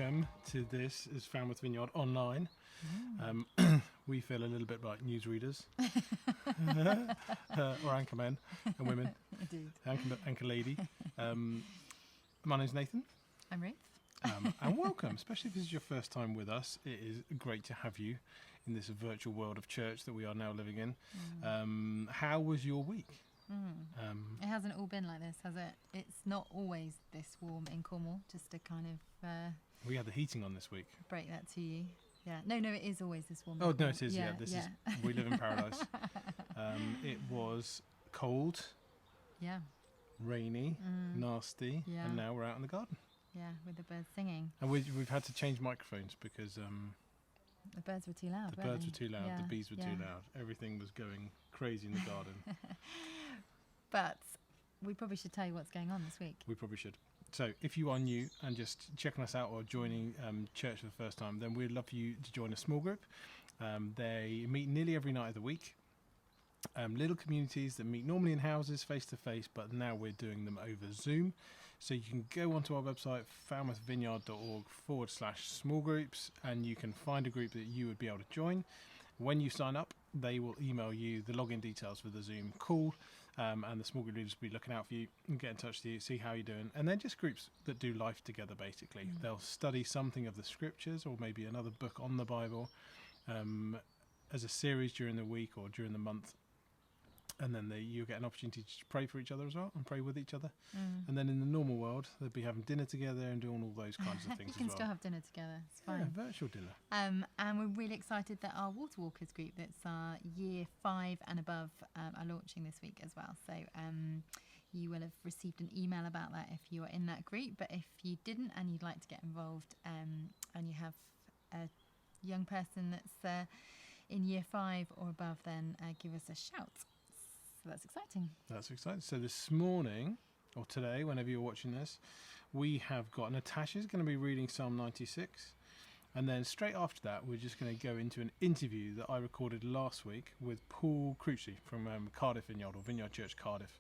welcome to this is Falmouth Vineyard online. We feel a little bit like newsreaders, or anchormen and women. Indeed. Anchor lady. My name's Nathan. I'm Ruth. And welcome, especially if this is your first time with us. It is great to have you in this virtual world of church that we are now living in. How was your week? It hasn't all been like this, has it? It's not always this warm in Cornwall, just to kind of... we had the heating on this week. Break that to you. Yeah. No, it is always this warm. Oh, no, it is, yeah. This is we live in paradise. It was cold. Yeah. Rainy, nasty, and now we're out in the garden. Yeah, with the birds singing. And we've had to change microphones because... the birds were too loud, The birds were too loud, yeah, the bees were too loud. Everything was going crazy in the garden. But we probably should tell you what's going on this week. We probably should. So if you are new and just checking us out or joining church for the first time, then we'd love for you to join a small group. They meet nearly every night of the week. Little communities that meet normally in houses face to face, but now we're doing them over Zoom. So you can go onto our website, falmouthvineyard.org/small groups, and you can find a group that you would be able to join. When you sign up, they will email you the login details for the Zoom call, and the small group leaders will be looking out for you and get in touch with you, see how you're doing. And they're just groups that do life together, basically. They'll study something of the scriptures or maybe another book on the Bible as a series during the week or during the month. And then you get an opportunity to pray for each other as well and pray with each other. And then in the normal world, they'll be having dinner together and doing all those kinds of things You can as well. still have dinner together. It's fine. Yeah, virtual dinner. And we're really excited that our Water Walkers group, that's our year 5 and above, are launching this week as well. So you will have received an email about that if you are in that group. But if you didn't and you'd like to get involved and you have a young person that's in year 5 or above, then give us a shout. So that's exciting. That's exciting. So this morning, or today, whenever you're watching this, we have got Natasha's going to be reading Psalm 96. And then straight after that, we're just going to go into an interview that I recorded last week with Paul Cruchley from Cardiff Vineyard, or Vineyard Church Cardiff.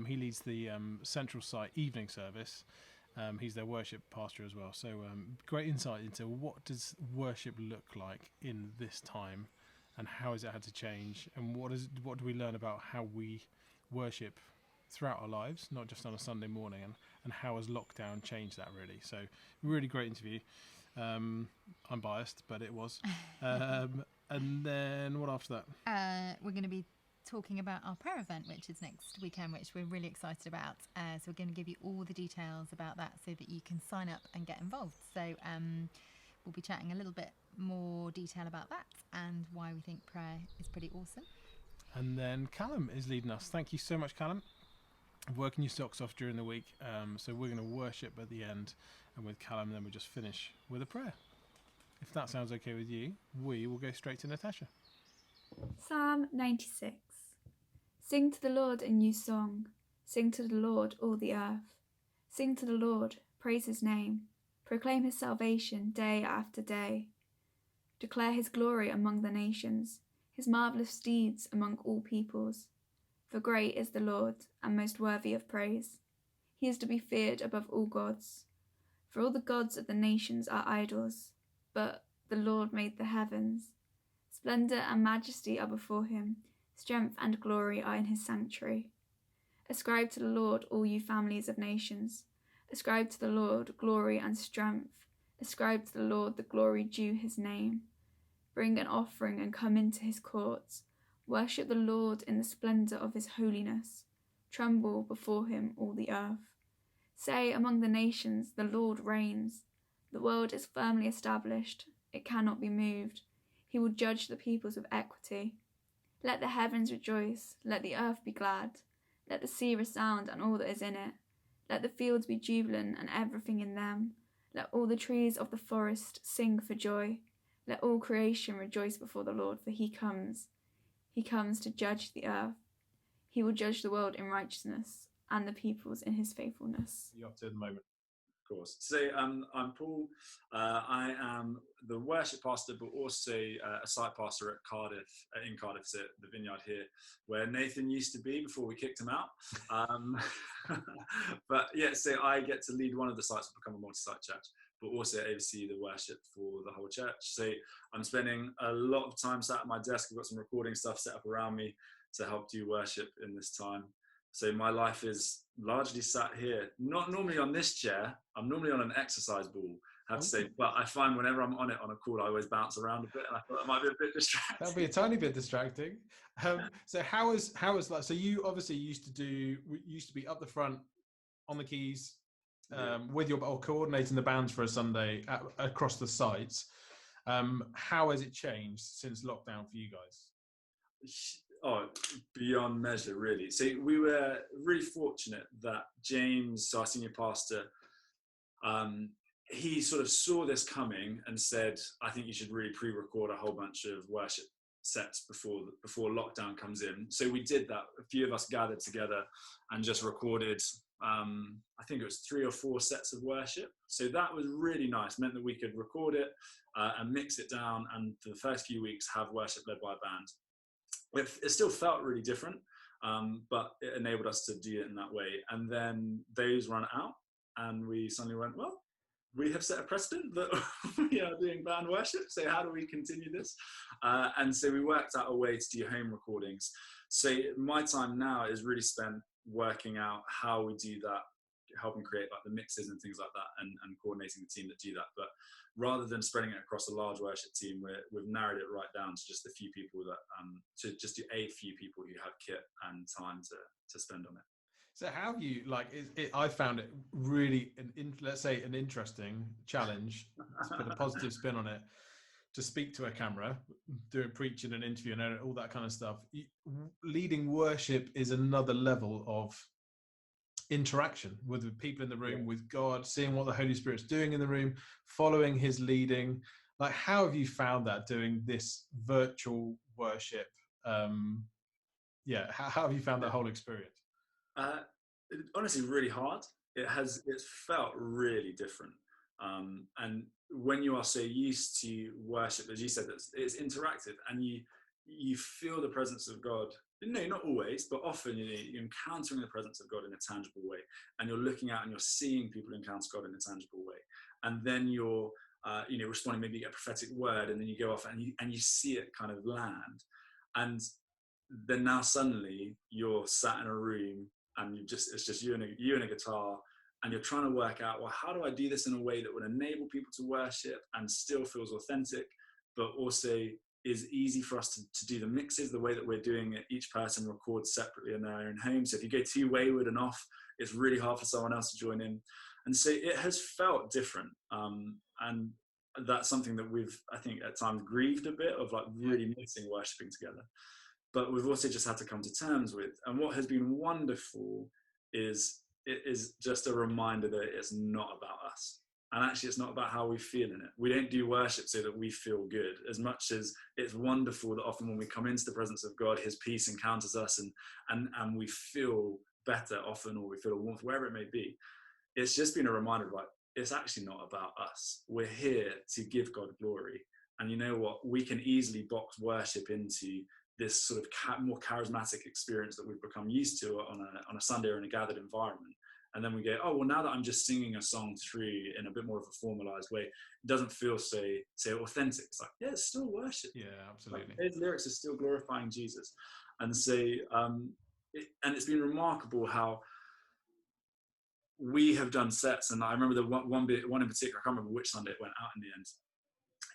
He leads the Central Site evening service. He's their worship pastor as well. So great insight into what does worship look like in this time, and how has it had to change, and what do we learn about how we worship throughout our lives, not just on a Sunday morning, and how has lockdown changed that really. So really great interview. I'm biased, but it was. And then what after that? We're going to be talking about our prayer event, which is next weekend, which we're really excited about. So we're going to give you all the details about that so that you can sign up and get involved. So we'll be chatting a little bit more detail about that and why we think prayer is pretty awesome. And then Callum is leading us. Thank you so much, Callum. Working your socks off during the week. So we're going to worship at the end, and with Callum then we'll just finish with a prayer. If that sounds okay with you, we will go straight to Natasha. Psalm 96. Sing to the Lord a new song. Sing to the Lord, all the earth. Sing to the Lord, praise his name. Proclaim his salvation day after day. Declare his glory among the nations, his marvellous deeds among all peoples. For great is the Lord, and most worthy of praise. He is to be feared above all gods. For all the gods of the nations are idols, but the Lord made the heavens. Splendour and majesty are before him, strength and glory are in his sanctuary. Ascribe to the Lord, all you families of nations. Ascribe to the Lord glory and strength. Ascribe to the Lord the glory due his name. Bring an offering and come into his courts. Worship the Lord in the splendour of his holiness. Tremble before him, all the earth. Say among the nations, the Lord reigns. The world is firmly established. It cannot be moved. He will judge the peoples with equity. Let the heavens rejoice. Let the earth be glad. Let the sea resound and all that is in it. Let the fields be jubilant and everything in them. Let all the trees of the forest sing for joy. Let all creation rejoice before the Lord, for he comes. He comes to judge the earth. He will judge the world in righteousness and the peoples in his faithfulness. You're up to the moment. course. So I'm Paul. I am the worship pastor, but also a site pastor at Cardiff, in Cardiff, so the Vineyard here, where Nathan used to be before we kicked him out. But yeah, so I get to lead one of the sites to become a multi-site church. but also oversee the worship for the whole church. So I'm spending a lot of time sat at my desk. I've got some recording stuff set up around me to help do worship in this time. So my life is largely sat here, not normally on this chair. I'm normally on an exercise ball, I have to say, but I find whenever I'm on it on a call, I always bounce around a bit, and I thought that might be a bit distracting. That'll be a tiny bit distracting. So how is like, so you obviously used to be up the front on the keys, with or coordinating the bands for a Sunday across the sites. How has it changed since lockdown for you guys? Oh, beyond measure, really. So we were really fortunate that James, our senior pastor, he sort of saw this coming and said, I think you should really pre-record a whole bunch of worship sets before lockdown comes in. So we did that. A few of us gathered together and just recorded, I think it was 3 or 4 sets of worship. So that was really nice. Meant that we could record it and mix it down, and for the first few weeks have worship led by a band. It still felt really different, but it enabled us to do it in that way. And then those ran out, and we suddenly went, well, we have set a precedent that we are doing band worship, so how do we continue this? And so we worked out a way to do home recordings. So my time now is really spent working out how we do that, helping create like the mixes and things like that, and coordinating the team that do that. But rather than spreading it across a large worship team, we've narrowed it right down to just a few people that to just do a few people who have kit and time to spend on it. So how have you, like, I found it really, let's say, an interesting challenge, to put a positive spin on it, to speak to a camera, doing preaching and interview and all that kind of stuff. Leading worship is another level of interaction with the people in the room, with God, seeing what the Holy Spirit's doing in the room, following his leading. Like, how have you found that doing this virtual worship? How have you found that whole experience? Honestly, really hard. It's felt really different. And when you are so used to worship, as you said, it's interactive, and you feel the presence of God. No, not always, but often you're encountering the presence of God in a tangible way, and you're looking out and you're seeing people encounter God in a tangible way, and then you're responding. Maybe you get a prophetic word, and then you go off and you see it kind of land, and then now suddenly you're sat in a room and it's just you and a guitar, and you're trying to work out, well, how do I do this in a way that would enable people to worship and still feels authentic, but also is easy for us to do the mixes the way that we're doing it. Each person records separately in their own home. So if you go too wayward and off, it's really hard for someone else to join in. And so it has felt different. And that's something that we've, I think, at times grieved a bit, of like really missing worshiping together. But we've also just had to come to terms with. And what has been wonderful is it is just a reminder that it's not about us. And actually, it's not about how we feel in it. We don't do worship so that we feel good, as much as it's wonderful that often when we come into the presence of God, his peace encounters us and we feel better often, or we feel a warmth, wherever it may be. It's just been a reminder, like, it's actually not about us. We're here to give God glory. And you know what? We can easily box worship into this sort of more charismatic experience that we've become used to on a Sunday or in a gathered environment. And then we go, oh, well, now that I'm just singing a song through in a bit more of a formalized way, it doesn't feel so authentic. It's like, yeah, it's still worship. Yeah, absolutely. Like, his lyrics are still glorifying Jesus. And so, and it's been remarkable how we have done sets. And I remember the one in particular, I can't remember which Sunday it went out in the end.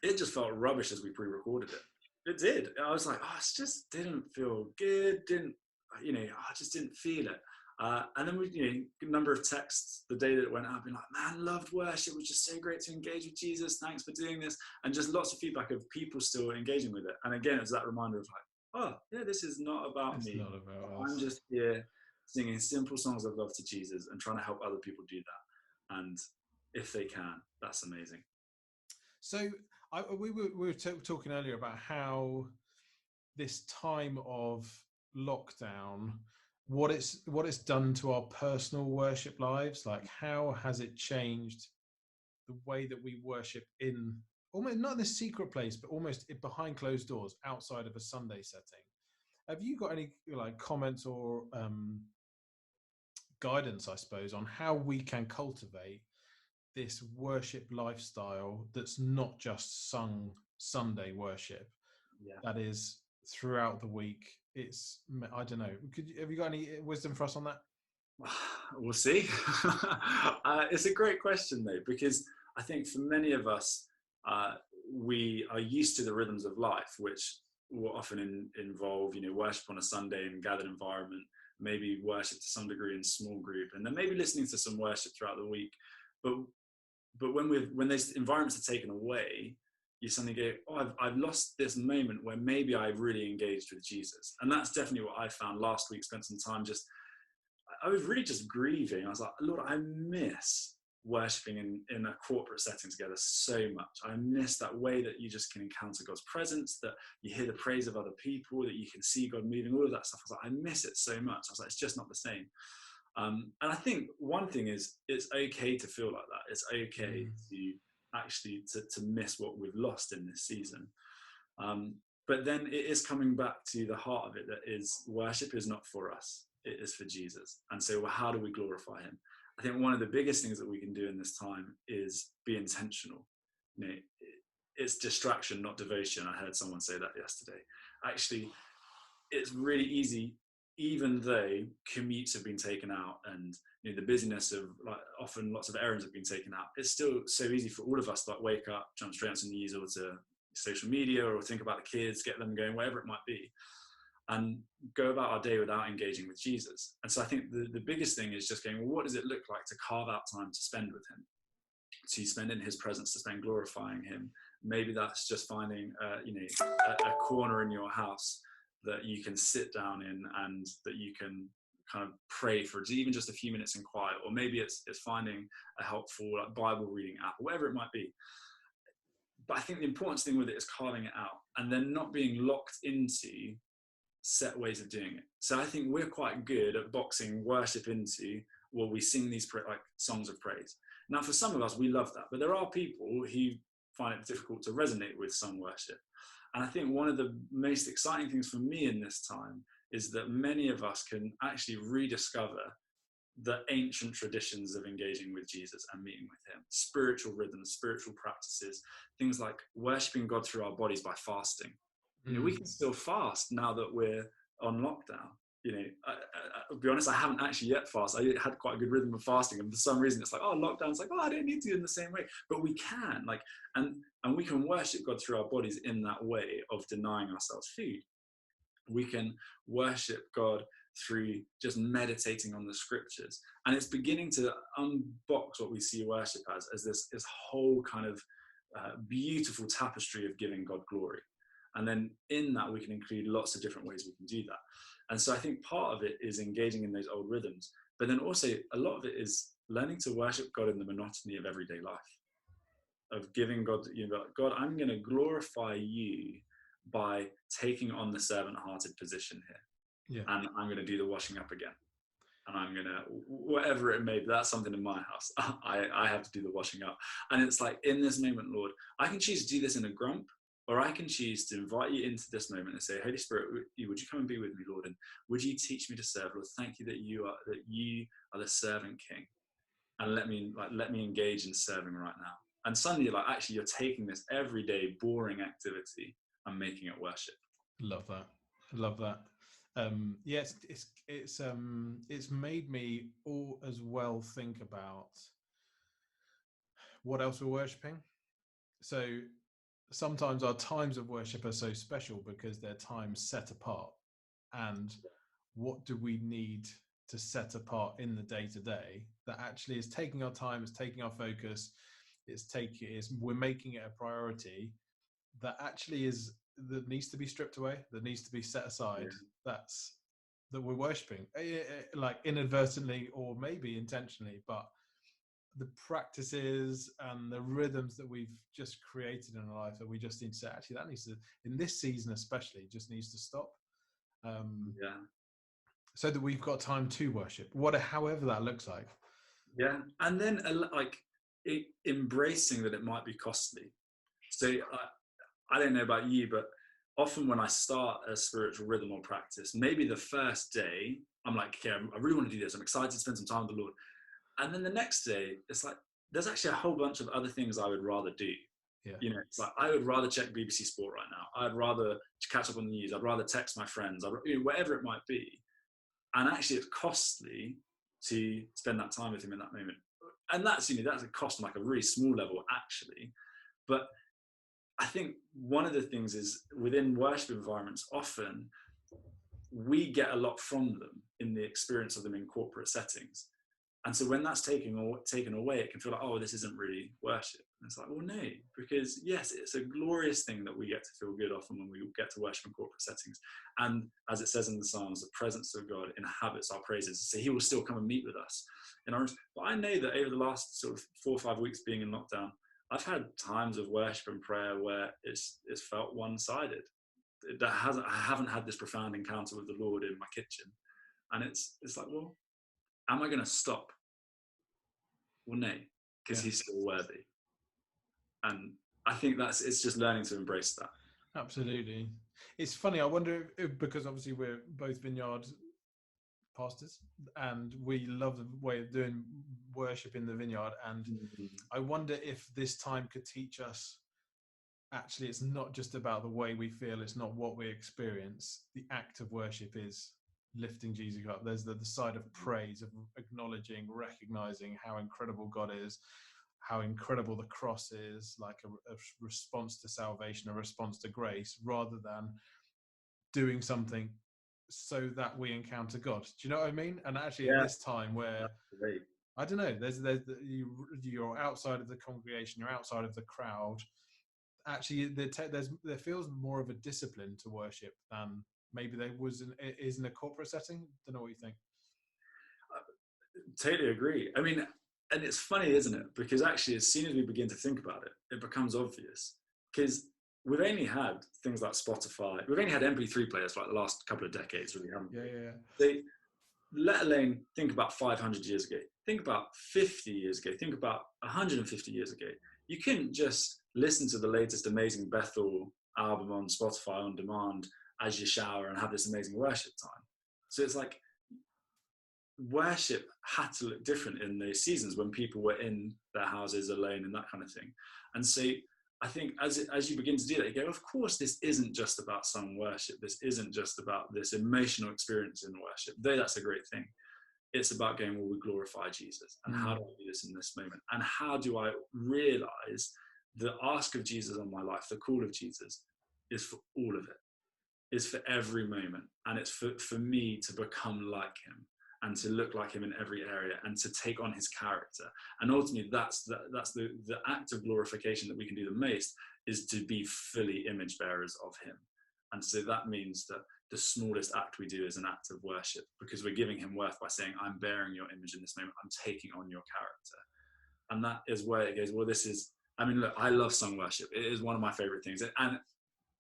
It just felt rubbish as we pre-recorded it. It did. I was like, oh, it just didn't feel good. I just didn't feel it. And then we, a number of texts the day that it went out, being like, man, loved worship. It was just so great to engage with Jesus. Thanks for doing this. And just lots of feedback of people still engaging with it. And again, it's that reminder of like, oh, yeah, this is not about me. Not about us. I'm just here singing simple songs of love to Jesus and trying to help other people do that. And if they can, that's amazing. So we were talking earlier about how this time of lockdown, what it's done to our personal worship lives. Like, how has it changed the way that we worship in almost not in a secret place, but almost behind closed doors outside of a Sunday setting? Have you got any comments or guidance, I suppose, on how we can cultivate this worship lifestyle that's not just sung Sunday worship, that is throughout the week. It's, I don't know, have you got any wisdom for us on that? We'll see. It's a great question though, because I think for many of us, we are used to the rhythms of life, which will often involve, worship on a Sunday in gathered environment, maybe worship to some degree in small group, and then maybe listening to some worship throughout the week. But when those environments are taken away, you suddenly go, oh, I've lost this moment where maybe I really engaged with Jesus. And that's definitely what I found last week. Spent some time I was really just grieving. I was like, Lord, I miss worshiping in a corporate setting together so much. I miss that way that you just can encounter God's presence, that you hear the praise of other people, that you can see God moving, all of that stuff. I was like, I miss it so much. I was like, it's just not the same. And I think one thing is, it's okay to feel like that. It's okay to actually to miss what we've lost in this season. But then it is coming back to the heart of it, that is, worship is not for us. It is for Jesus. And so, well, how do we glorify him? I think one of the biggest things that we can do in this time is be intentional. It's distraction, not devotion. I heard someone say that yesterday. Actually, it's really easy, even though commutes have been taken out and the busyness of often lots of errands have been taken out. It's still so easy for all of us to wake up, jump straight onto the news or to social media, or think about the kids, get them going, whatever it might be, and go about our day without engaging with Jesus. And so I think the biggest thing is just going, well, what does it look like to carve out time to spend with him, to spend in his presence, to spend glorifying him? Maybe that's just finding a corner in your house that you can sit down in and that you can kind of pray for even just a few minutes in quiet. Or maybe it's finding a helpful Bible reading app, whatever it might be. But I think the important thing with it is carving it out and then not being locked into set ways of doing it. So I think we're quite good at boxing worship into, well, we sing these songs of praise. Now, for some of us, we love that, but there are people who find it difficult to resonate with sung worship. And I think one of the most exciting things for me in this time is that many of us can actually rediscover the ancient traditions of engaging with Jesus and meeting with him, spiritual rhythms, spiritual practices, things like worshiping God through our bodies by fasting. We can still fast now that we're on lockdown. I'll be honest, I haven't actually yet fasted. I had quite a good rhythm of fasting, and for some reason it's lockdown's I don't need to in the same way, but we can and we can worship God through our bodies in that way of denying ourselves food. We can worship God through just meditating on the scriptures, and it's beginning to unbox what we see worship as this whole kind of beautiful tapestry of giving God glory. And then in that, we can include lots of different ways we can do that. And so I think part of it is engaging in those old rhythms, but then also a lot of it is learning to worship God in the monotony of everyday life, of giving God, God, I'm going to glorify you by taking on the servant-hearted position here. Yeah. And I'm going to do the washing up again. And I'm going to, whatever it may be, that's something in my house. I have to do the washing up. And it's in this moment, Lord, I can choose to do this in a grump, or I can choose to invite you into this moment and say, Holy Spirit, would you come and be with me, Lord? And would you teach me to serve, Lord? Thank you that you are the servant king. And let me engage in serving right now. And suddenly, actually, you're taking this everyday boring activity and making it worship. Love that. Yes, it's made me all as well think about what else we're worshiping. So sometimes our times of worship are so special because they're times set apart. And what do we need to set apart in the day-to-day that actually is taking our time, is taking our focus, we're making it a priority that actually that needs to be stripped away, that needs to be set aside, that we're worshiping, inadvertently or maybe intentionally, but the practices and the rhythms that we've just created in our life that we just need to say, actually, that needs to, in this season especially, just needs to stop. So that we've got time to worship, however that looks like. Yeah, and then embracing that it might be costly. So I don't know about you, but often when I start a spiritual rhythm or practice, maybe the first day I'm okay, I really want to do this. I'm excited to spend some time with the Lord. And then the next day, it's there's actually a whole bunch of other things I would rather do. Yeah. You know, it's like, I would rather check BBC Sport right now. I'd rather catch up on the news. I'd rather text my friends, whatever it might be. And actually it's costly to spend that time with him in that moment. And that's, you know, that's a cost on like a really small level actually. But I think one of the things is within worship environments, often we get a lot from them in the experience of them in corporate settings. And so when that's taken away, it can feel like, oh, this isn't really worship. And it's like, well, no, because yes, it's a glorious thing that we get to feel good often when we get to worship in corporate settings. And as it says in the Psalms, the presence of God inhabits our praises. So he will still come and meet with us in our. But I know that over the last sort of 4 or 5 weeks being in lockdown, I've had times of worship and prayer where it's felt one-sided. I haven't had this profound encounter with the Lord in my kitchen. And it's like, well, am I going to stop? Well, no, because he's still worthy. And I think it's just learning to embrace that. Absolutely. It's funny. I wonder if, because obviously we're both Vineyard pastors and we love the way of doing worship in the Vineyard. And I wonder if this time could teach us, actually, it's not just about the way we feel. It's not what we experience. The act of worship is lifting Jesus up. There's the side of praise, of acknowledging, recognizing how incredible God is, how incredible the cross is, like a response to salvation, a response to grace, rather than doing something so that we encounter God. Do you know what I mean? And actually at this time where, I don't know, you're outside of the congregation, you're outside of the crowd, actually there feels more of a discipline to worship than maybe there is in a corporate setting. Don't know what you think. Totally agree. I mean, and it's funny, isn't it? Because actually, as soon as we begin to think about it, it becomes obvious. Because we've only had things like Spotify. We've only had MP3 players for like the last couple of decades, really, haven't we? Yeah. Let alone think about 500 years ago. Think about 50 years ago. Think about 150 years ago. You couldn't just listen to the latest amazing Bethel album on Spotify on demand as you shower and have this amazing worship time. So it's like worship had to look different in those seasons when people were in their houses alone and that kind of thing. And so I think as you begin to do that, you go, of course, this isn't just about sung worship. This isn't just about this emotional experience in worship, though that's a great thing. It's about going, well, we glorify Jesus. And how do I do this in this moment? And how do I realize the ask of Jesus on my life, the call of Jesus, is for all of it, is for every moment. And it's for me to become like him and to look like him in every area and to take on his character. And ultimately, that's the act of glorification that we can do the most, is to be fully image bearers of him. And so that means that the smallest act we do is an act of worship, because we're giving him worth by saying, I'm bearing your image in this moment. I'm taking on your character. And that is where it goes, well, this is, I mean, look, I love sung worship. It is one of my favorite things.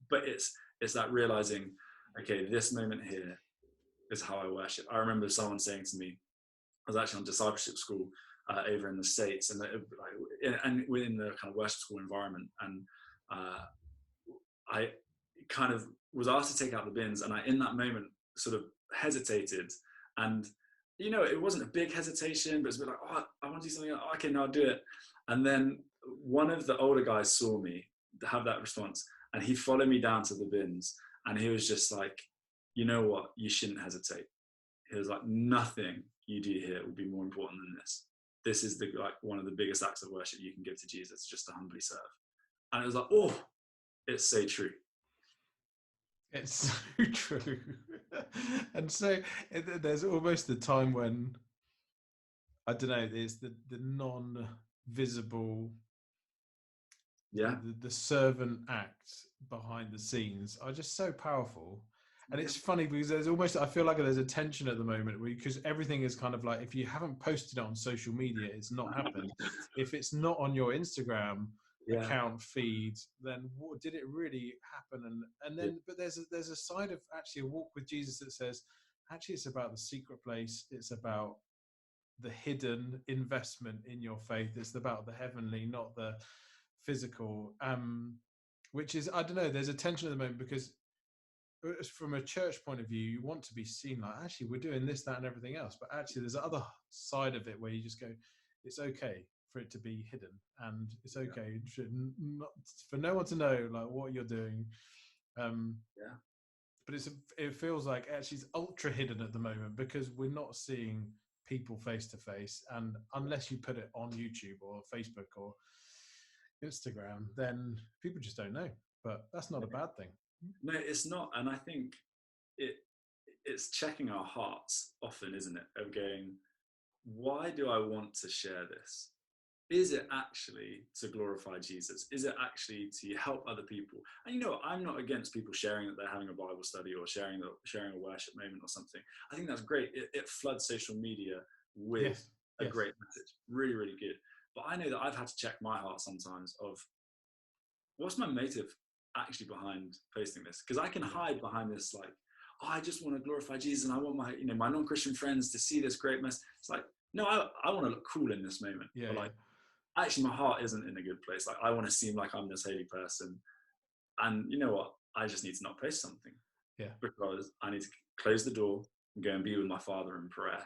But it's that realizing, okay, this moment here is how I worship. I remember someone saying to me, I was actually on discipleship school over in the States, and within the kind of worship school environment, and I kind of was asked to take out the bins, and I, in that moment, sort of hesitated. And, you know, it wasn't a big hesitation, but it's a bit like, oh, I want to do something. Oh, okay, no, I'll do it. And then one of the older guys saw me have that response, and he followed me down to the bins, and he was just like, you know what, you shouldn't hesitate. He was like, nothing you do here will be more important than this. This is one of the biggest acts of worship you can give to Jesus, just to humbly serve. And it was like, oh, it's so true. It's so true. And so there's almost a time when, I don't know, there's the non-visible, the servant act behind the scenes are just so powerful. And it's funny because there's almost, I feel like there's a tension at the moment because everything is kind of like, if you haven't posted it on social media, it's not happened. If it's not on your Instagram account feed, then what did it really happen? And then, but there's a side of actually a walk with Jesus that says, actually it's about the secret place. It's about the hidden investment in your faith. It's about the heavenly, not the physical, which is, I don't know, there's a tension at the moment because from a church point of view, you want to be seen like, actually, we're doing this, that, and everything else. But actually, there's the other side of it where you just go, it's okay for it to be hidden, and it's okay not for no one to know like what you're doing. But it feels like actually it's ultra hidden at the moment because we're not seeing people face to face, and unless you put it on YouTube or Facebook or Instagram, then people just don't know. But that's not a bad thing. No, it's not. And I think it's checking our hearts often, isn't it? Of going, why do I want to share this? Is it actually to glorify Jesus? Is it actually to help other people? And you know, I'm not against people sharing that they're having a Bible study or sharing a worship moment or something. I think that's great. It floods social media with a great message. Really, really good. But I know that I've had to check my heart sometimes of what's my motive actually behind posting this? Because I can hide behind this like, oh, I just want to glorify Jesus and I want my non-Christian friends to see this great mess. It's like, no, I want to look cool in this moment. Actually, my heart isn't in a good place. Like, I want to seem like I'm this holy person. And you know what? I just need to not post something. Yeah. Because I need to close the door and go and be with my Father in prayer.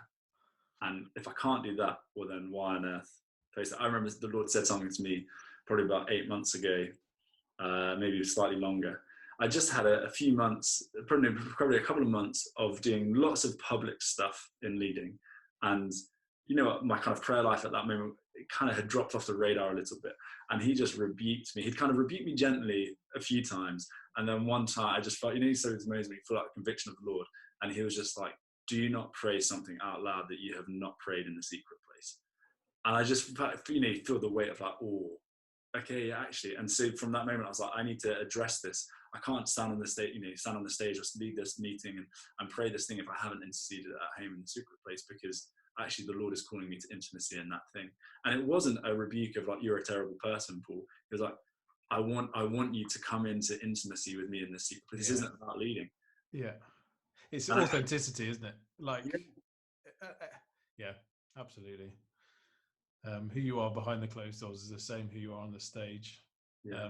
And if I can't do that, well, then why on earth post it? I remember the Lord said something to me probably about 8 months ago, maybe slightly longer. I just had a few months, probably a couple of months of doing lots of public stuff in leading. And you know what, my kind of prayer life at that moment, it kind of had dropped off the radar a little bit. And he just rebuked me. He'd kind of rebuked me gently a few times. And then one time I just felt, he said it amazing, he felt like conviction of the Lord. And he was just like, do not pray something out loud that you have not prayed in the secret place. And I just, feel the weight of like, oh, okay, actually. And so from that moment, I was like, I need to address this. I can't stand on the stage, or lead this meeting and pray this thing if I haven't interceded at home in the secret place, because actually the Lord is calling me to intimacy in that thing. And it wasn't a rebuke of like, you're a terrible person, Paul. It was like, I want you to come into intimacy with me in the secret. This isn't about leading. Yeah. It's authenticity, isn't it? Like, yeah, absolutely. Who you are behind the closed doors is the same who you are on the stage. Yeah.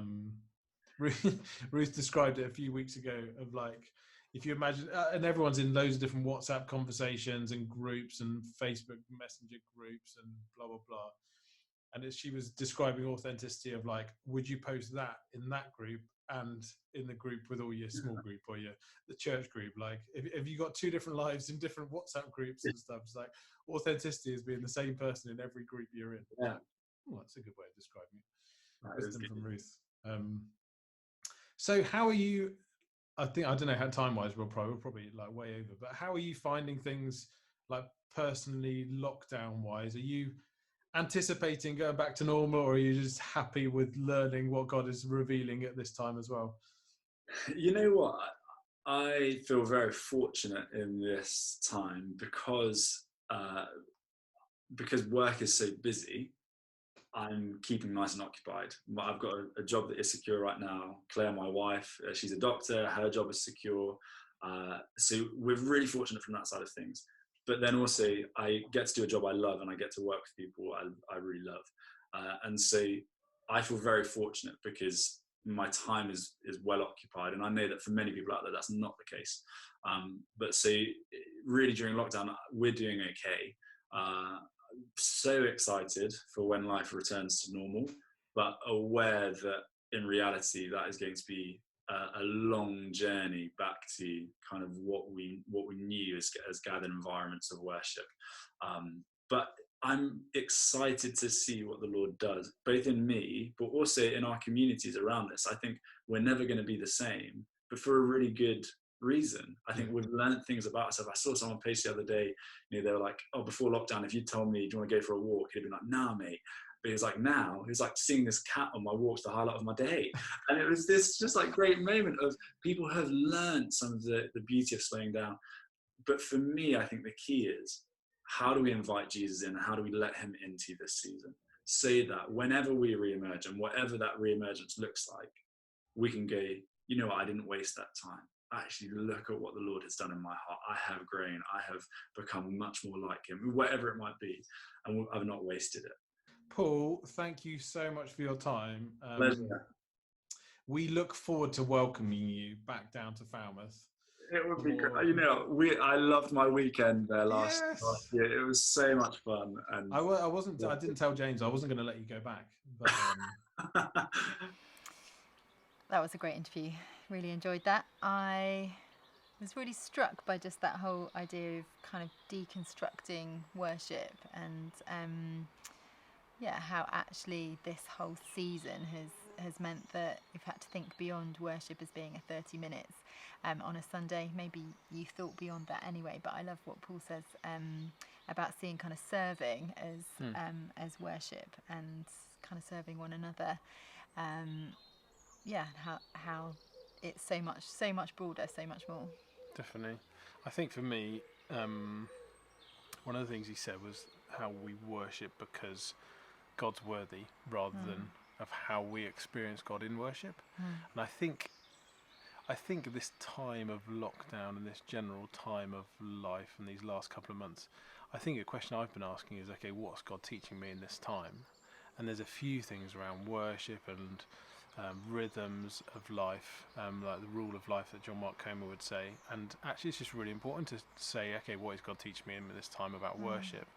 Ruth described it a few weeks ago of like, if you imagine, and everyone's in loads of different WhatsApp conversations and groups and Facebook Messenger groups and blah, blah, blah. And she was describing authenticity of like, would you post that in that group and in the group with all your small group or the church group? Like, if you got two different lives in different WhatsApp groups and stuff, it's like authenticity is being the same person in every group you're in. Yeah. Oh, that's a good way of describing it. Wisdom from Ruth. So how are you? I don't know how time-wise we're probably like way over, but how are you finding things like personally lockdown-wise? Are you anticipating going back to normal, or are you just happy with learning what God is revealing at this time as well? You know what? I feel very fortunate in this time because work is so busy. I'm keeping nice and occupied. I've got a job that is secure right now. Claire, my wife, she's a doctor. Her job is secure. So we're really fortunate from that side of things. But then also I get to do a job I love and I get to work with people I really love. And so I feel very fortunate because my time is well occupied. And I know that for many people out there, that's not the case. But so really during lockdown, we're doing okay. So excited for when life returns to normal, but aware that in reality that is going to be a long journey back to kind of what we knew as gathered environments of worship. But I'm excited to see what the Lord does, both in me, but also in our communities around this. I think we're never going to be the same, but for a really good reason. I think we've learned things about ourselves. I saw someone post the other day, they were like, oh, before lockdown, if you told me, do you want to go for a walk? He'd be like, nah, mate. But he was like, now, he's like, seeing this cat on my walk's the highlight of my day. And it was this just like great moment of people have learned some of the beauty of slowing down. But for me, I think the key is, how do we invite Jesus in? How do we let him into this season? So that whenever we reemerge, and whatever that reemergence looks like, we can go, you know what, I didn't waste that time. Actually, look at what the Lord has done in my heart. I have grown. I have become much more like him, whatever it might be. And I've not wasted it. Paul, thank you so much for your time. Pleasure. We look forward to welcoming you back down to Falmouth. It would be more- great. You know, I loved my weekend there last Yes. year. It was so much fun. And I wasn't. I didn't tell James I wasn't going to let you go back. But That was a great interview. Really enjoyed that. I was really struck by just that whole idea of kind of deconstructing worship and how actually this whole season has meant that we've had to think beyond worship as being a 30 minutes on a Sunday. Maybe you thought beyond that anyway, but I love what Paul says about seeing kind of serving as worship and kind of serving one another. How it's so much broader, so much more. definitely, I think for me, one of the things he said was how we worship because God's worthy, rather than of how we experience God in worship. And I think this time of lockdown and this general time of life and these last couple of months, I think a question I've been asking is, okay, what's God teaching me in this time? And there's a few things around worship and rhythms of life, like the rule of life that John Mark Comer would say. And actually it's just really important to say, okay, what is God teaching me in this time about worship?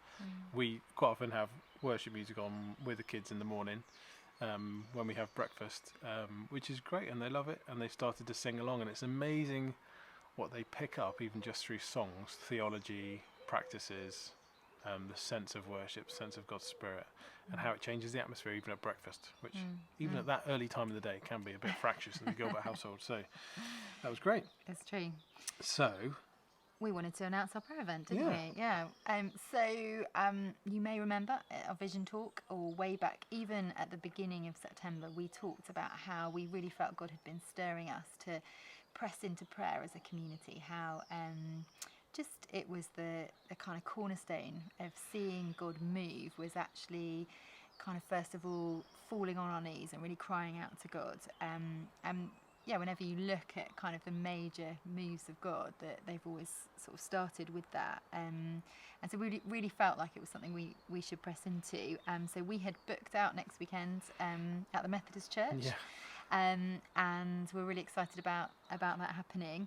We quite often have worship music on with the kids in the morning when we have breakfast, which is great, and they love it, and they started to sing along, and it's amazing what they pick up even just through songs, theology, practices, the sense of worship, sense of God's Spirit, and how it changes the atmosphere even at breakfast, which even at that early time of the day can be a bit fractious in the Gilbert household. So that was great. It's true. So we wanted to announce our prayer event, didn't Yeah. we? Yeah. So you may remember at our vision talk, or way back, even at the beginning of September, we talked about how we really felt God had been stirring us to press into prayer as a community. How just it was the kind of cornerstone of seeing God move was actually kind of first of all falling on our knees and really crying out to God. Whenever you look at kind of the major moves of God, that they've always sort of started with that. And so we really felt like it was something we should press into. So we had booked out next weekend at the Methodist Church. yeah, And we're really excited about that happening.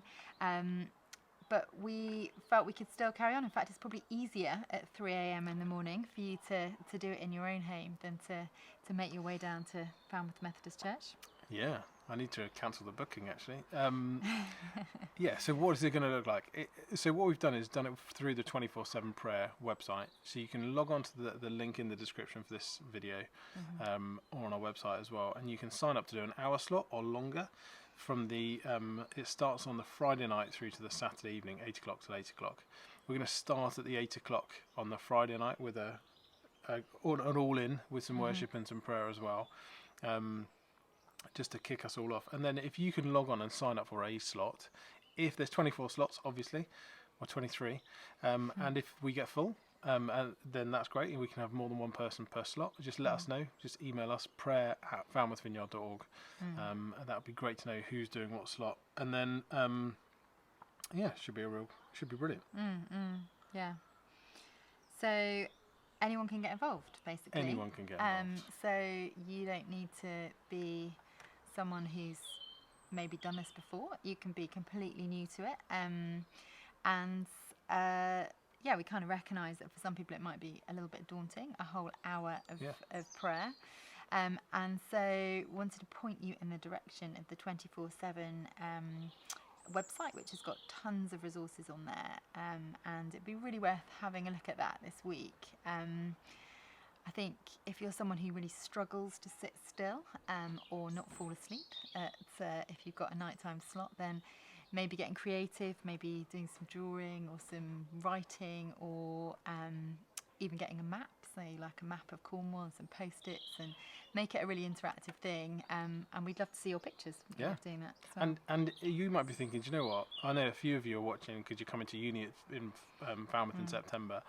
But we felt we could still carry on. In fact, it's probably easier at 3 a.m. in the morning for you to do it in your own home than to make your way down to Falmouth Methodist Church. yeah. I need to cancel the booking actually. So what is it going to look like? So what we've done is done it through the 24/7 prayer website. So you can log on to the link in the description for this video, or on our website as well, and you can sign up to do an hour slot or longer. From the it starts on the Friday night through to the Saturday evening, 8 o'clock till 8 o'clock. We're going to start at the 8 o'clock on the Friday night with an all-in with some worship and some prayer as well. Just to kick us all off. And then if you can log on and sign up for a slot, if there's 24 slots obviously, or 23, and if we get full, then that's great, and we can have more than one person per slot. Just let us know, just email us, prayer@falmouthvineyard.org. That would be great to know who's doing what slot, and then should be brilliant. Yeah. So anyone can get involved, basically. Anyone can get involved. So you don't need to be someone who's maybe done this before. You can be completely new to it. We kind of recognise that for some people it might be a little bit daunting, a whole hour of prayer. And so wanted to point you in the direction of the 24/7 website, which has got tons of resources on there, and it'd be really worth having a look at that this week. I think if you're someone who really struggles to sit still or not fall asleep if you've got a nighttime slot, then maybe getting creative, maybe doing some drawing or some writing, or even getting a map, say like a map of Cornwall and some post-its, and make it a really interactive thing. And we'd love to see your pictures of doing that as well. And you might be thinking, do you know what? I know a few of you are watching because you're coming to uni in Falmouth in September.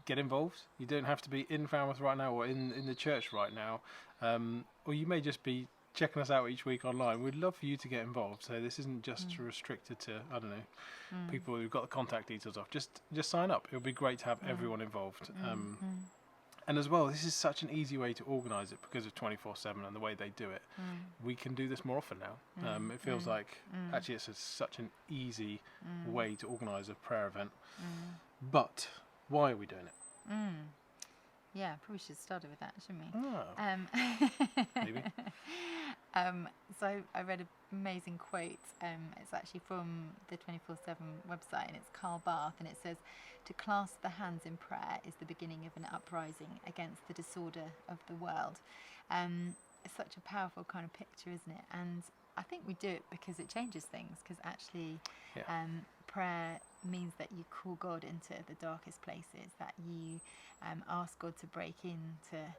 Get involved. You don't have to be in Falmouth right now or in the church right now, or you may just be checking us out each week online. We'd love for you to get involved. So this isn't just restricted to, I don't know, people who've got the contact details off. Just sign up. It would be great to have everyone involved. And as well, this is such an easy way to organise it because of 24/7 and the way they do it. We can do this more often now. It feels like actually it's such an easy way to organise a prayer event. But why are we doing it? Yeah, probably should have started with that, shouldn't we? Oh, maybe. So I read an amazing quote. It's actually from the 24/7 website, and it's Karl Barth, and it says, "To clasp the hands in prayer is the beginning of an uprising against the disorder of the world." It's such a powerful kind of picture, isn't it? And I think we do it because it changes things, because actually prayer means that you call God into the darkest places, that you ask God to break into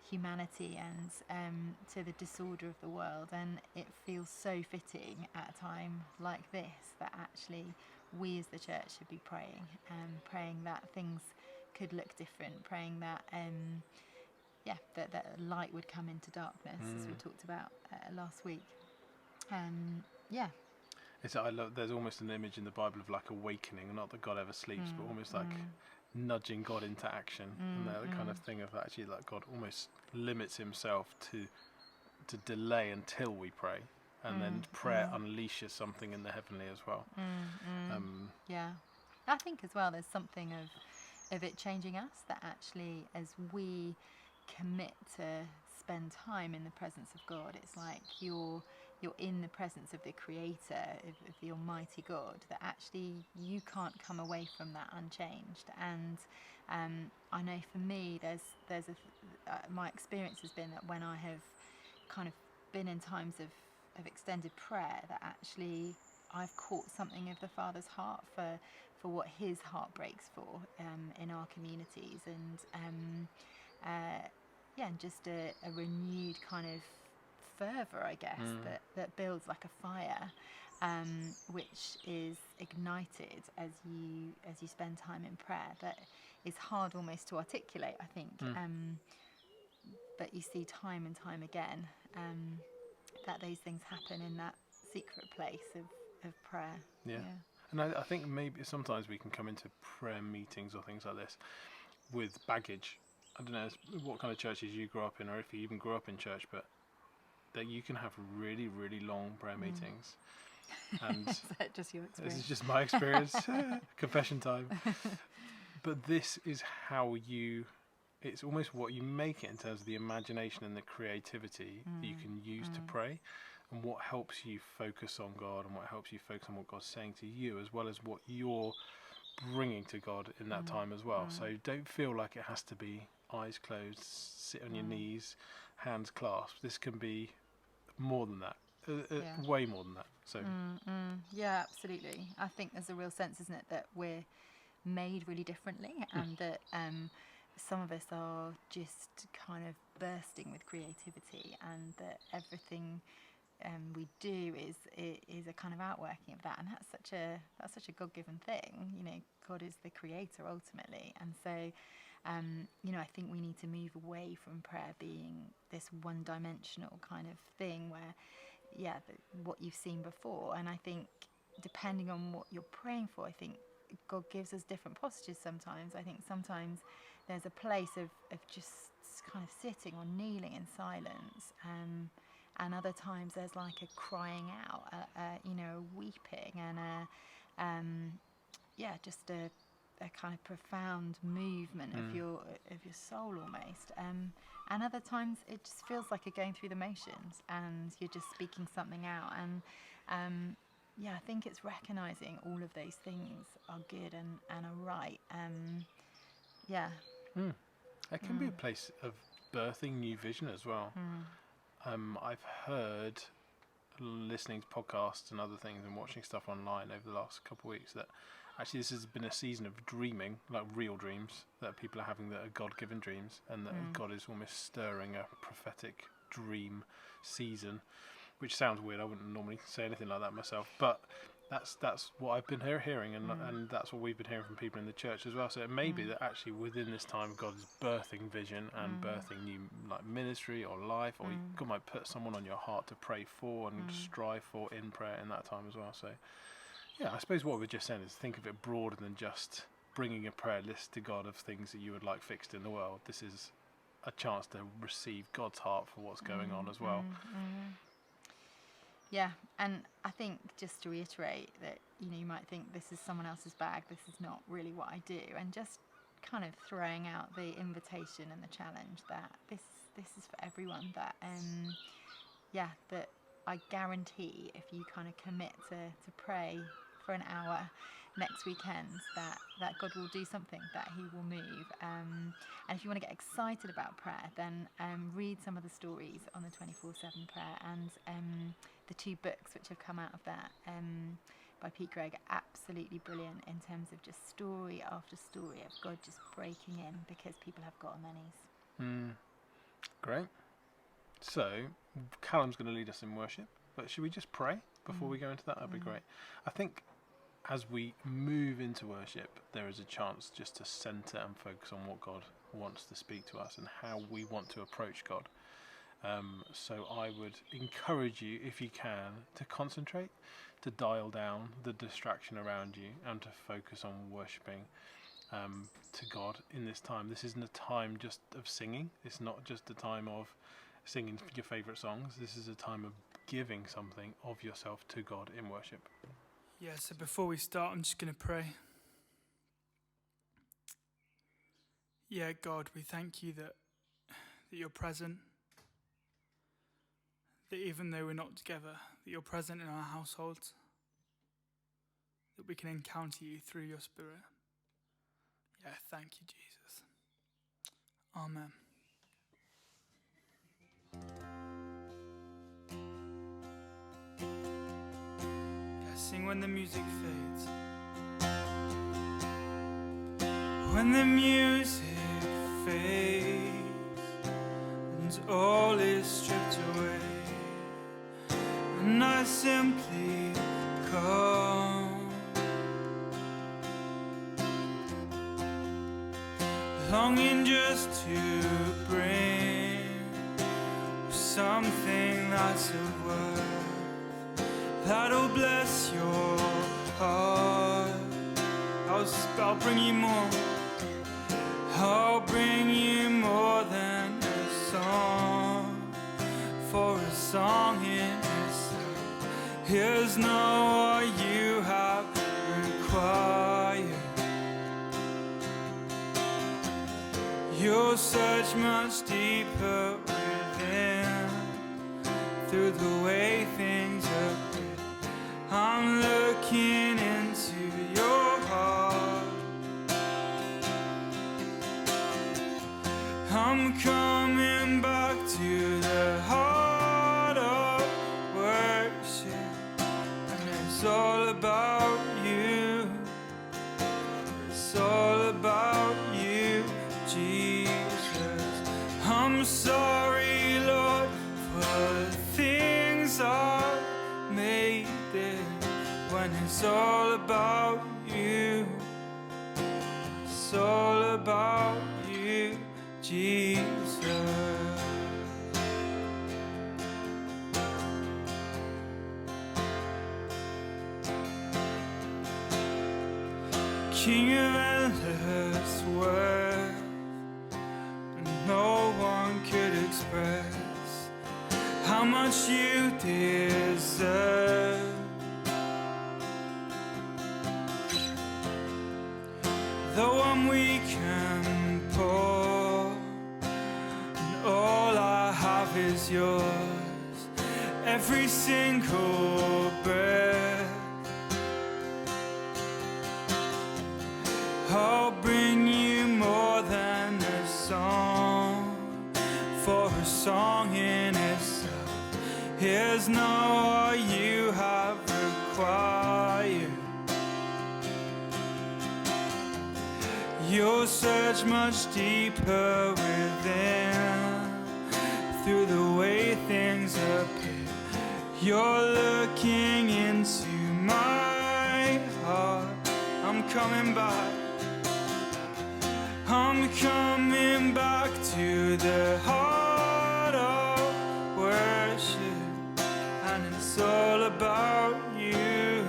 humanity and to the disorder of the world. And it feels so fitting at a time like this that actually we as the church should be praying that things could look different, praying that that light would come into darkness, as we talked about last week. There's almost an image in the Bible of like awakening, not that God ever sleeps, but almost like nudging God into action, and that kind of thing of actually like God almost limits himself to delay until we pray, and then prayer unleashes something in the heavenly as well. I think as well there's something of it changing us, that actually as we commit to spend time in the presence of God, it's like you're in the presence of the Creator, of the Almighty God, that actually you can't come away from that unchanged. And I know for me, my experience has been that when I have kind of been in times of extended prayer, that actually I've caught something of the Father's heart for what His heart breaks for in our communities, and and just a renewed kind of fervour, I guess, that builds like a fire, which is ignited as you spend time in prayer. That is hard almost to articulate, I think, but you see time and time again that those things happen in that secret place of prayer. And I think maybe sometimes we can come into prayer meetings or things like this with baggage. I don't know what kind of churches you grew up in, or if you even grew up in church, but that you can have really, really long prayer meetings. And is that just your experience? This is just my experience. Confession time. But this is it's almost what you make it in terms of the imagination and the creativity that you can use to pray, and what helps you focus on God, and what helps you focus on what God's saying to you, as well as what you're bringing to God in that time as well. So don't feel like it has to be eyes closed, sit on your knees, hands clasped. This can be more than that, way more than that. So yeah, absolutely. I think there's a real sense, isn't it, that we're made really differently, and that some of us are just kind of bursting with creativity, and that everything we do is a kind of outworking of that, and that's such a God-given thing. You know, God is the creator ultimately, and so I think we need to move away from prayer being this one-dimensional kind of thing where, what you've seen before. And I think depending on what you're praying for, I think God gives us different postures sometimes. I think sometimes there's a place of just kind of sitting or kneeling in silence, and other times there's like a crying out, a weeping, and just a kind of profound movement of your soul almost, and other times it just feels like you're going through the motions and you're just speaking something out. And I think it's recognizing all of those things are good and are right. It can be a place of birthing new vision as well. I've heard, listening to podcasts and other things and watching stuff online over the last couple of weeks, that actually this has been a season of dreaming, like real dreams, that people are having that are God-given dreams, and that God is almost stirring a prophetic dream season, which sounds weird. I wouldn't normally say anything like that myself, but that's what I've been hearing, and that's what we've been hearing from people in the church as well. So it may be that actually within this time God is birthing vision and birthing new like ministry or life, or God might put someone on your heart to pray for and strive for in prayer in that time as well. So I suppose what we're just saying is think of it broader than just bringing a prayer list to God of things that you would like fixed in the world. This is a chance to receive God's heart for what's going on as well. Yeah, and I think just to reiterate that, you might think this is someone else's bag, this is not really what I do, and just kind of throwing out the invitation and the challenge that this is for everyone, that that I guarantee if you kind of commit to pray for an hour next weekend, that God will do something, that he will move. And if you want to get excited about prayer, then read some of the stories on the 24/7 prayer, and the 2 books which have come out of that by Pete Greig are absolutely brilliant in terms of just story after story of God just breaking in because people have got amenities. Great. So Callum's going to lead us in worship, but should we just pray before we go into that? That'd be great. I think as we move into worship, there is a chance just to centre and focus on what God wants to speak to us and how we want to approach God. So I would encourage you, if you can, to concentrate, to dial down the distraction around you, and to focus on worshipping to God in this time. This isn't a time just of singing. It's not just a time of singing your favourite songs. This is a time of giving something of yourself to God in worship. Yeah, so before we start, I'm just going to pray. Yeah, God, we thank you that you're present, that even though we're not together, that you're present in our households, that we can encounter you through your Spirit. Yeah, thank you, Jesus. Amen. Yeah, sing when the music fades. When the music fades and all is stripped away, and I simply come, longing just to bring something that's of worth, that'll bless your heart. I'll bring you more. I'll bring you more than a song, for a song in itself is not what you have required. You'll search much deeper within, through the way things appear. I'm looking into your heart. I'm coming back to the heart of worship, and it's all about you. It's all about you, Jesus. I'm sorry, Lord, for the things I've made there, when it's all about you. It's all about you, Jesus. King of endless worth, no one could express how much you deserve. Though I'm weak and poor, and all I have is yours, every single breath, I'll bring you more than a song, for a song in itself is not what you have required. You'll search much deeper within, through the way things appear. You're looking into my heart. I'm coming back. I'm coming back to the heart of worship, and it's all about you.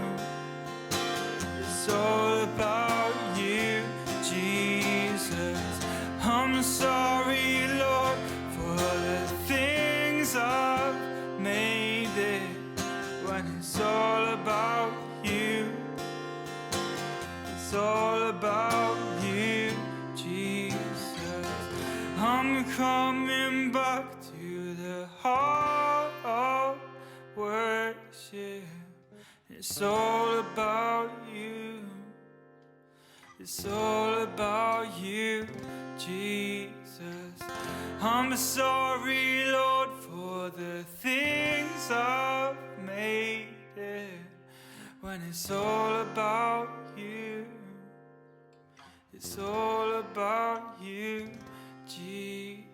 It's all about you, Jesus. I'm sorry, Lord, come back to the heart of worship. It's all about you. It's all about you, Jesus. I'm sorry, Lord, for the things I've made it. When it's all about you, it's all about you, Jesus.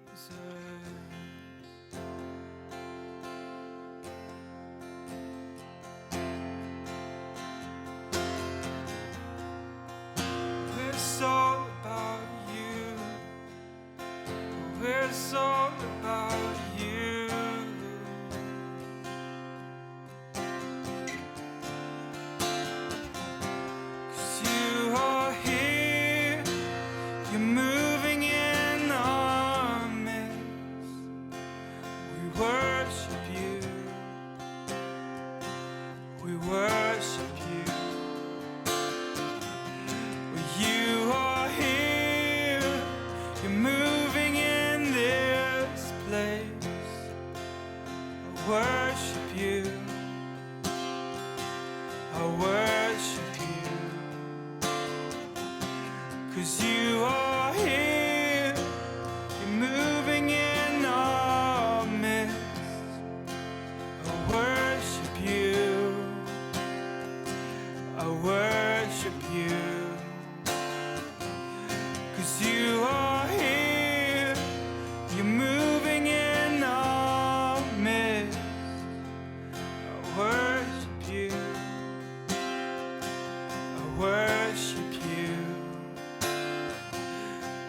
It's all about you. It's all about you. 'Cause you are here. You're moving in our midst. We worship you. We worship you. You are here, you're moving in this place. I worship you, I worship you. 'Cause you are here, you're moving in our midst. I worship you, I worship you. 'Cause you are here, you're moving in our midst. I worship you, I worship you.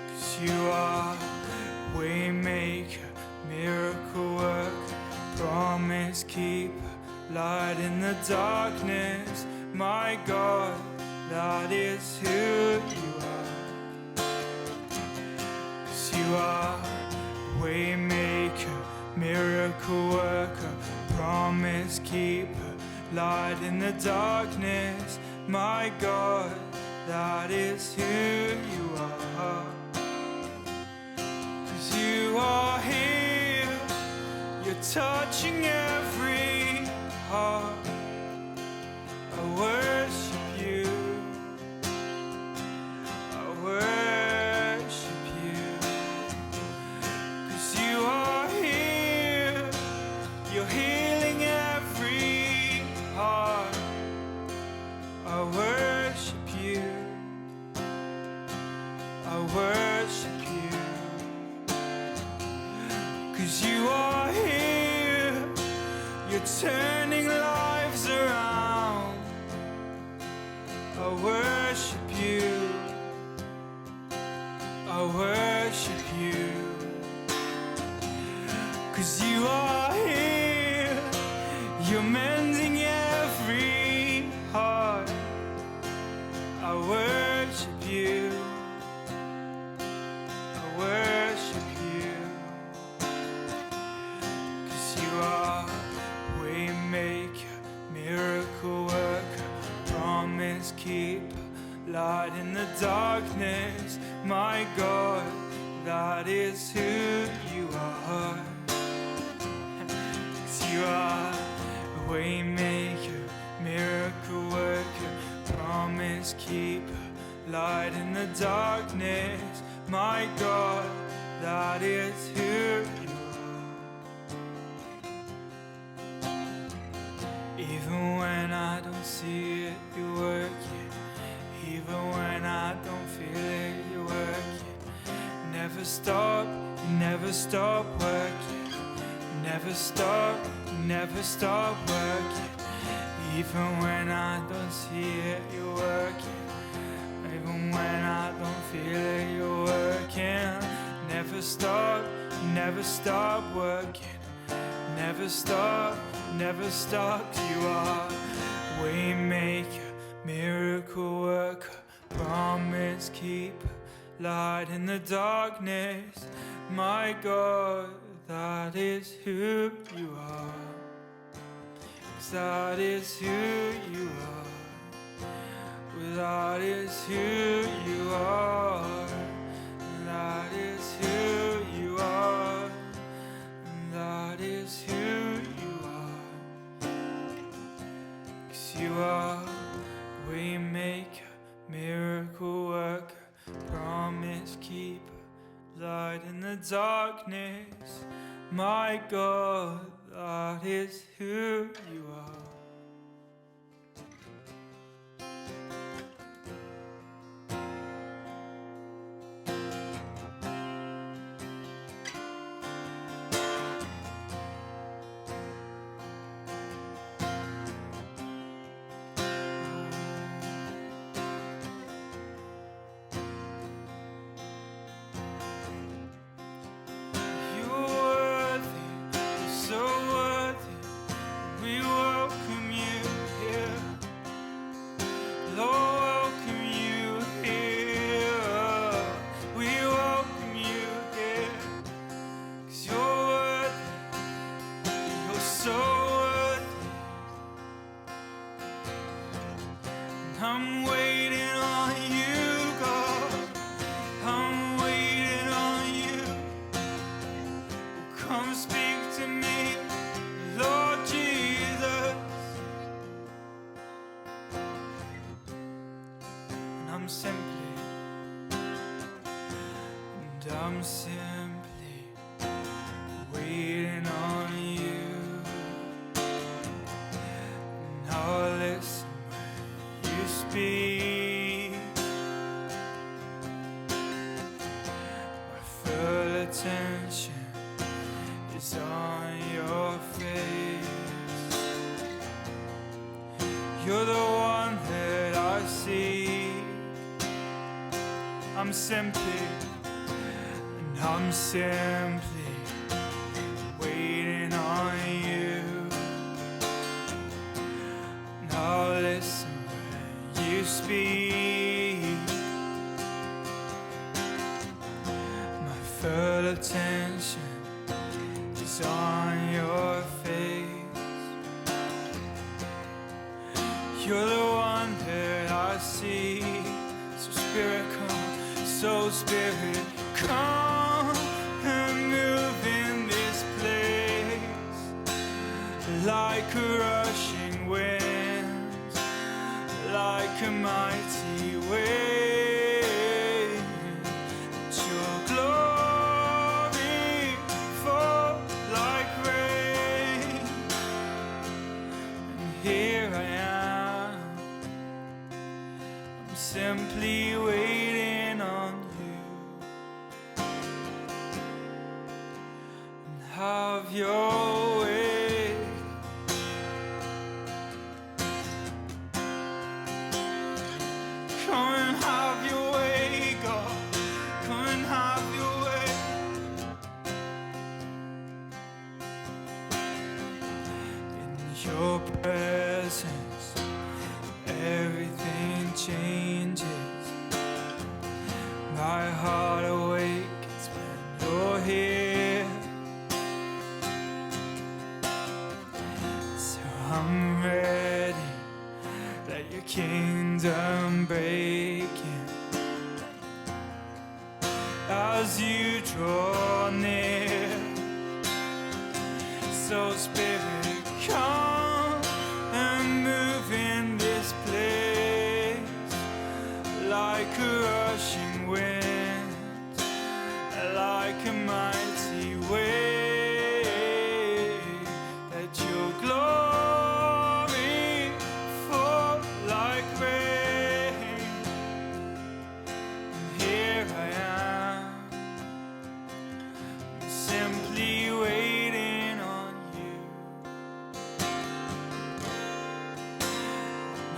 'Cause you are waymaker, miracle worker, promise keeper, light in the darkness. My God, that is who you are. You are waymaker, miracle worker, promise keeper, light in the darkness. My God, that is who you are. 'Cause you are here, you're touching every heart. I worship you, I worship you. 'Cause you are here, you're healing every heart. I worship you, I worship you. 'Cause you are here, you're turning lives around. I worship you, I worship you. 'Cause you are here, you're mending every heart. I worship you, I worship you. 'Cause you are waymaker, miracle worker, promise keeper, light in the darkness. My God, that is who you are. 'Cause you are a waymaker, miracle worker, promise keeper, light in the darkness. My God, that is who you are. Even when I don't see it, you're working. Even when I don't feel it, you're working. Never stop, you never stop working. Never stop, you never stop working. Even when I don't see it, you're working. Even when I don't feel it, you're working. Never stop, you never stop working. Never stop, never stop. You are waymaker, miracle worker, promise keeper, light in the darkness. My God, that is who you are. 'Cause that is who you are. Well, that is who you are. That is who you are. is who you are. 'Cause you are Waymaker, miracle worker, promise keeper, light in the darkness. My God, that is who you are. I'm waiting on you, God. I'm waiting on you. Come speak to me, Lord Jesus. And I'm simply waiting on you. And I'll listen when you speak. My full attention is on your face. You're the one that I see. I'm simply waiting on you. And I'll listen when you speak. My full attention is on your face. You're the one that I see. So Spirit, come. So Spirit, come and move in this place like a rushing wind, like a mighty wave. Let your glory fall like rain. And here I am, I'm simply waiting on you. Have your way. Come and have your way, God. Come and have your way. In your presence, everything changes. My heart awakens when you're here. I'm ready, let your kingdom break in. As you draw near, so Spirit, come and move in this place like a rushing wind, like a mighty wave. Let your glory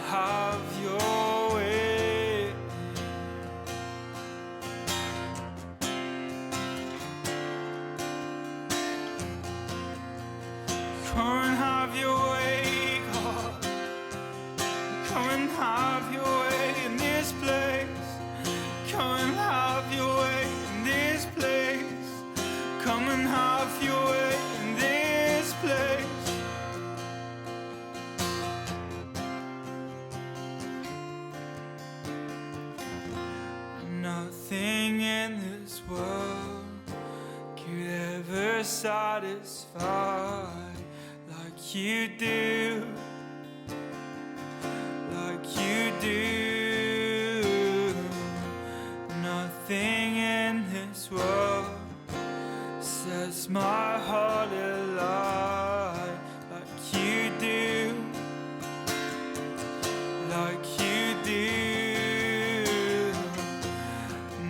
have your way. Come and have your way, God. Come and have your way in this place. Come and have your way in this place. Come and have your way in this place. Nothing in this world could ever satisfy like you do, like you do. Nothing in this world sets my heart alive like you do, like you do.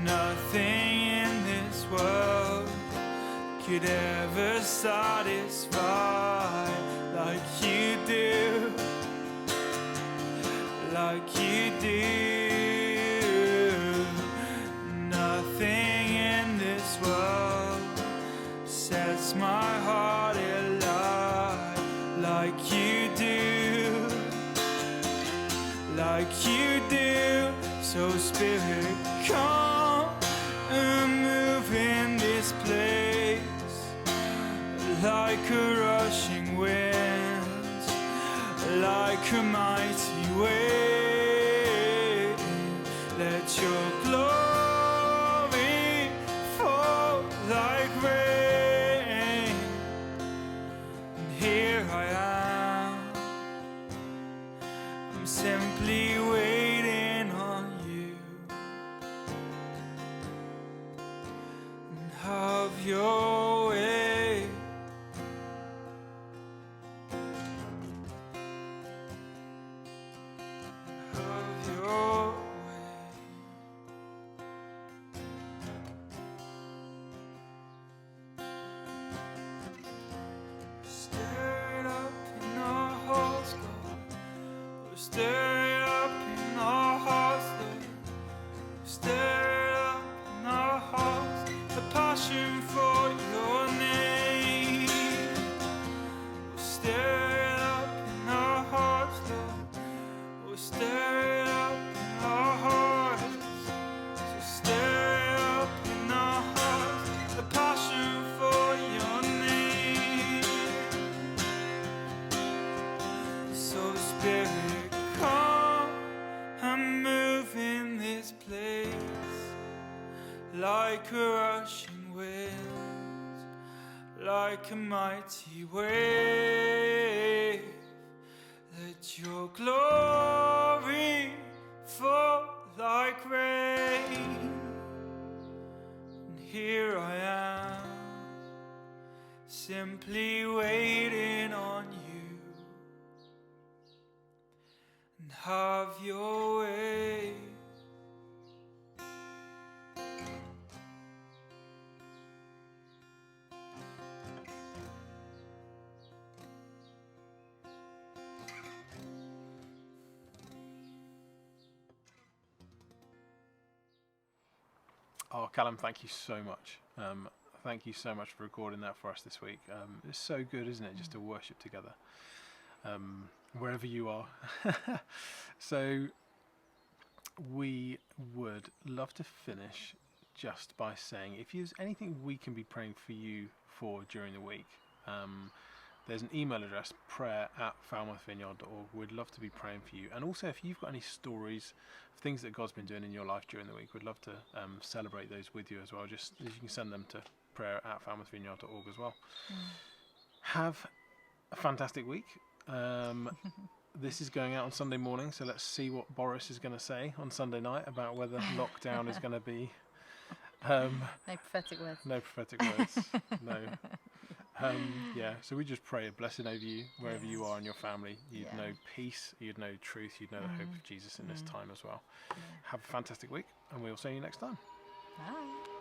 Nothing in this world could ever satisfy like you do, like you do. Nothing in this world sets my heart alive like you do, like you do. So Spirit, come and move in this place like a rushing wind, like a mighty wave. Let your glory fall like rain. And here I am, I'm simply waiting on you. And have your way. Have your way. Stir it up in our hearts, God. Stir it up in our hearts, Lord. Stir it up in our hearts, the passion for your name. Stir it up in our hearts, Lord. Oh, stir it up in our hearts. So stir it up in our hearts, the passion for your name. So Spirit, come and move in this place like a rushing wind, like a mighty wave. Let your glory fall like rain. And here I am, simply waiting on you. And have your way. Oh, Callum, thank you so much. Thank you so much for recording that for us this week. It's so good, isn't it, just to worship together, wherever you are. So we would love to finish just by saying, if there's anything we can be praying for you for during the week, there's an email address, prayer@falmouthvineyard.org. We'd love to be praying for you. And also, if you've got any stories of things that God's been doing in your life during the week, we'd love to celebrate those with you as well. Just you can send them to prayer@falmouthvineyard.org as well. Have a fantastic week. This is going out on Sunday morning, so let's see what Boris is going to say on Sunday night about whether lockdown is going to be... no prophetic words. No prophetic words. No. Yeah, so we just pray a blessing over you wherever you are in your family. You'd know peace, you'd know truth, you'd know the hope of Jesus in this time as well. Have a fantastic week, and we'll see you next time. Bye.